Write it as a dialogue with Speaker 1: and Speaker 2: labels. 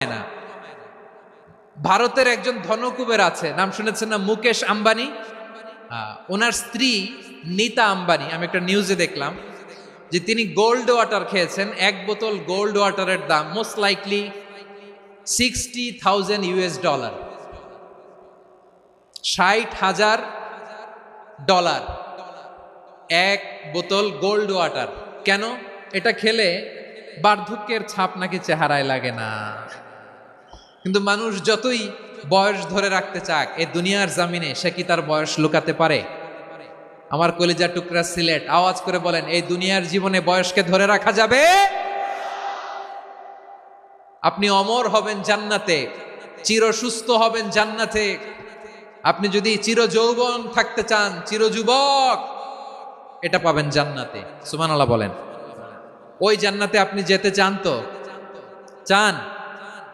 Speaker 1: না। ভারতের একজন ধনকুবের আছে, নাম শুনেছেন না? মুকেশ আম্বানি। ওনার স্ত্রী নীতা আম্বানি, আমি একটা নিউজে দেখলাম যে তিনি গোল্ড ওয়াটার খেয়েছেন। এক বোতল গোল্ড ওয়াটারের দাম মোস্ট লাইকলি $60,000, $60,000 এক বোতল গোল্ড ওয়াটার। কেন? এটা খেলে বার্ধক্যের ছাপ নাকি চেহারায় লাগে না। কিন্তু মানুষ যতই বয়স ধরে রাখতে চাক, এই দুনিয়ার জামিনে সে কি তার বয়স লুকাতে পারে? আমার কলিজা টুকরা সিলেট, আওয়াজ করে বলেন, এই দুনিয়ার জীবনে বয়সকে ধরে রাখা যাবে? আপনি অমর হবেন জান্নাতে, চির সুস্থ হবেন জান্নাতে। আপনি যদি চির যৌবন থাকতে চান, চির যুবক, এটা পাবেন জান্নাতে। সুবহানাল্লাহ বলেন। ওই জান্নাতে আপনি যেতে চান তো? চান?